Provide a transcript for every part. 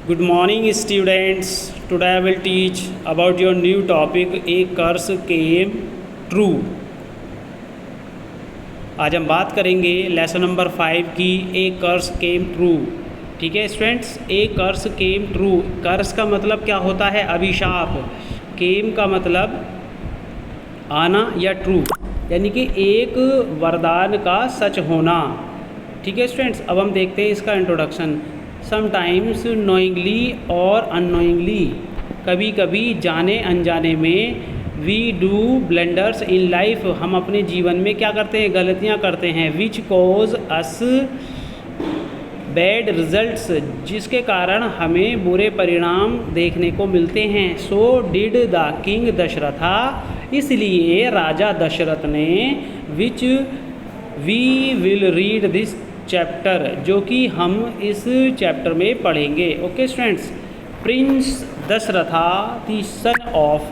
Good morning, students. Today I will teach about your new topic. A curse came true. आज हम बात करेंगे lesson number 5 की ए कर्स केम true. ठीक है स्टूडेंट्स, ए कर्स केम ट्रू। कर्स का मतलब क्या होता है? अभिशाप। केम का मतलब आना या ट्रू, यानी कि एक वरदान का सच होना। ठीक है स्टूडेंट्स, अब हम देखते हैं इसका इंट्रोडक्शन। समटाइम्स नोइंगली और अननोइंगली, कभी कभी जाने अनजाने में, we do blunders in life, हम अपने जीवन में क्या करते हैं? गलतियाँ करते हैं। Which cause us bad results, जिसके कारण हमें बुरे परिणाम देखने को मिलते हैं। So did the king Dasharatha, इसलिए राजा दशरथ ने, which we will read this chapter, जो कि हम इस चैप्टर में पढ़ेंगे। Okay students, prince Dasharatha the son of,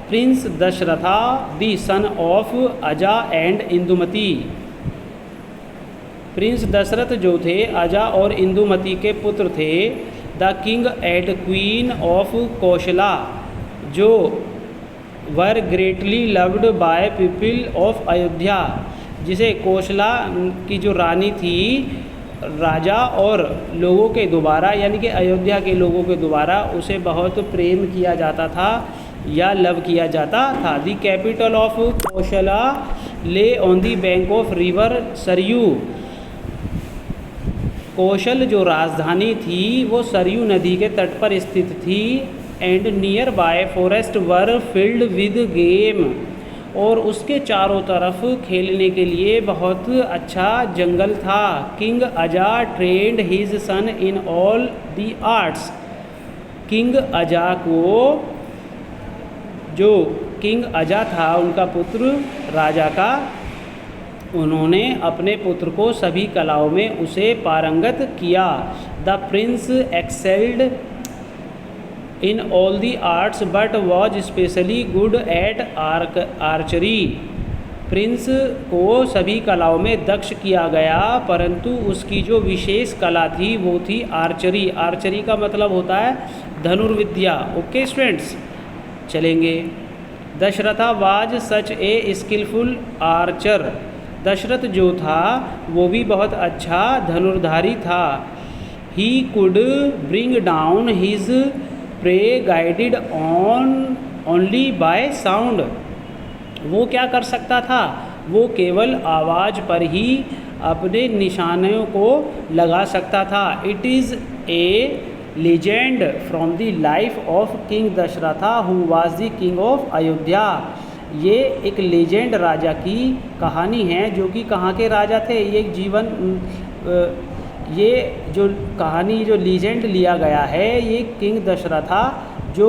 prince Dasharatha the son of Aja and Indumati, prince Dasharath जो थे अजा और इंदुमती के पुत्र थे। The king and queen of Kaushala, जो were greatly loved by people of Ayodhya, जिसे कौशला की जो रानी थी राजा और लोगों के द्वारा, यानी कि अयोध्या के लोगों के द्वारा उसे बहुत प्रेम किया जाता था या लव किया जाता था। The capital of Kaushala lay on the bank of river Sarayu, Kaushal जो राजधानी थी वो सरयू नदी के तट पर स्थित थी। And near by forest were filled with game, और उसके चारों तरफ खेलने के लिए बहुत अच्छा जंगल था। किंग अजा trend his son in all the arts, king अजा को, जो किंग अजा था उनका पुत्र राजा का, उन्होंने अपने पुत्र को सभी कलाओं में उसे पारंगत किया। The Prince excelled in all the arts but was specially good at archery, Prince को सभी कलाओं में दक्ष किया गया, परंतु उसकी जो विशेष कला थी वो थी आर्चरी। आर्चरी का मतलब होता है धनुर्विद्या। ओके स्टूडेंट्स, चलेंगे। Dasharatha was such a skilful archer, Dasharath जो था वो भी बहुत अच्छा धनुर्धारी था। He could bring down his prey guided on only by sound, वो क्या कर सकता था? वो केवल आवाज़ पर ही अपने निशानों को लगा सकता था। It is a legend from the life of king Dasharatha who was the king of Ayodhya, ये एक लेजेंड राजा की कहानी है जो कि कहाँ के राजा थे। ये ये जो कहानी, जो लीजेंड लिया गया है, ये किंग दशरथा जो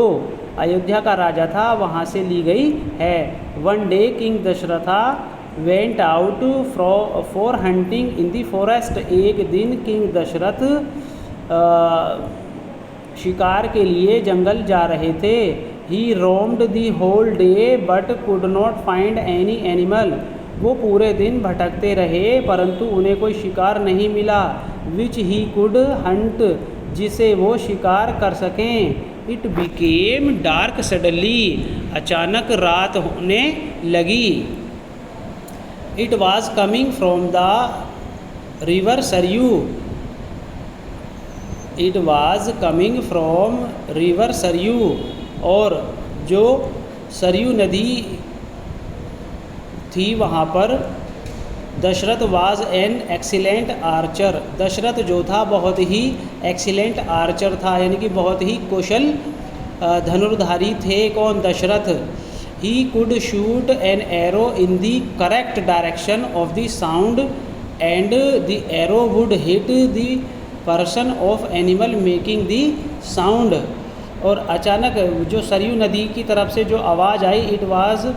अयोध्या का राजा था वहाँ से ली गई है। One day king Dasharatha went out for hunting in the forest, एक दिन किंग दशरथ शिकार के लिए जंगल जा रहे थे। He roamed the whole day but could not find any animal, वो पूरे दिन भटकते रहे परंतु उन्हें कोई शिकार नहीं मिला। विच ही कुड हंट, जिसे वो शिकार कर सकें। इट बिकेम डार्क सडनली, अचानक रात होने लगी। It was coming from the river Sarayu, it was coming from river Sarayu, और जो सरयू नदी थी वहाँ पर। Dasharath was an excellent archer, Dasharath जो था बहुत ही एक्सीलेंट आर्चर था, यानी कि बहुत ही कुशल धनुर्धारी थे। कौन? Dasharath. He could shoot an arrow in the correct direction of the sound and the arrow would hit the person of animal making the sound, और अचानक जो सरयू नदी की तरफ से जो आवाज़ आई, इट वाज,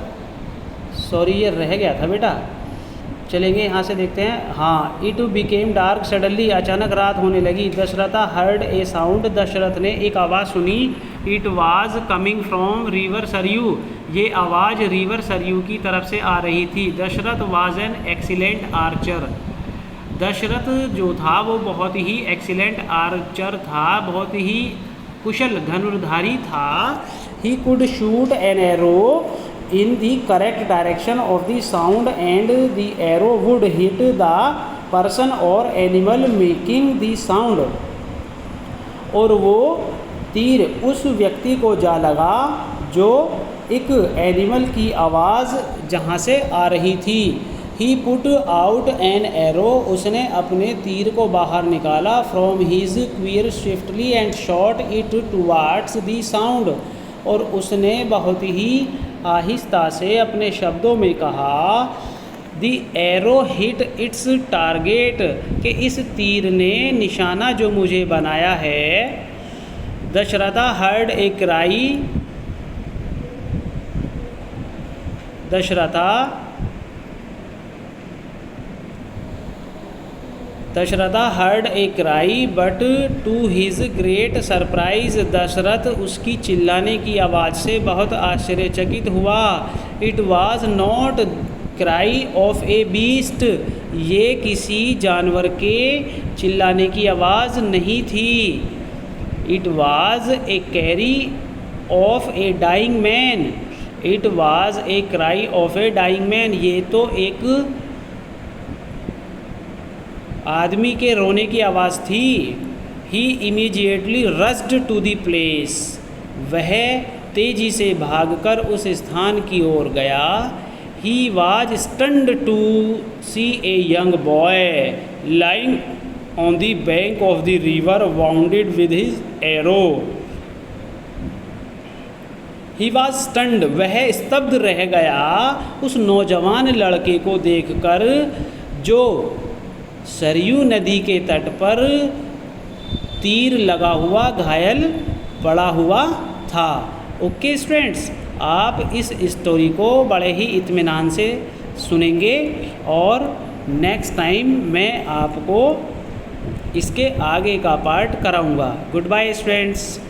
सॉरी ये रह गया था बेटा, चलेंगे यहाँ से देखते हैं। हाँ, इट बिकेम डार्क सडनली, अचानक रात होने लगी। Dasharatha heard a sound, Dasharath ने एक आवाज़ सुनी। It was coming from river Sarayu, ये आवाज़ रिवर सरयू की तरफ से आ रही थी। Dasharath was an excellent archer, Dasharath जो था वो बहुत ही एक्सीलेंट आर्चर था, बहुत ही कुशल धनुर्धारी था। He could shoot an arrow in the correct direction of the sound and the arrow would hit the person और एनिमल मेकिंग द साउंड। और वो तीर उस व्यक्ति को जा लगा जो एक एनिमल की आवाज़ जहाँ से आ रही थी। He put out an arrow, उसने अपने तीर को बाहर निकाला। From his quiver swiftly and shot it towards the sound, और उसने बहुत ही आहिस्ता से अपने शब्दों में कहा the arrow hit its target, कि इस तीर ने निशाना जो मुझे बनाया है। Dasharatha heard a cry, Dasharatha heard a cry but to his great surprise, Dasharath उसकी चिल्लाने की आवाज़ से बहुत आश्चर्यचकित हुआ। It was not cry of a beast, ये किसी जानवर के चिल्लाने की आवाज़ नहीं थी। It was a cry of a dying man, it was a cry of a dying man, ये तो एक आदमी के रोने की आवाज़ थी। He immediately rushed to the place, वह तेज़ी से भागकर उस स्थान की ओर गया। He was stunned to see a young boy lying on the bank of the river wounded with his arrow. He was stunned, वह स्तब्ध रह गया उस नौजवान लड़के को देखकर जो सरयू नदी के तट पर तीर लगा हुआ घायल पड़ा हुआ था। ओके स्टूडेंट्स, आप इस स्टोरी को बड़े ही इत्मीनान से सुनेंगे और नेक्स्ट टाइम मैं आपको इसके आगे का पार्ट कराऊंगा। Good bye students.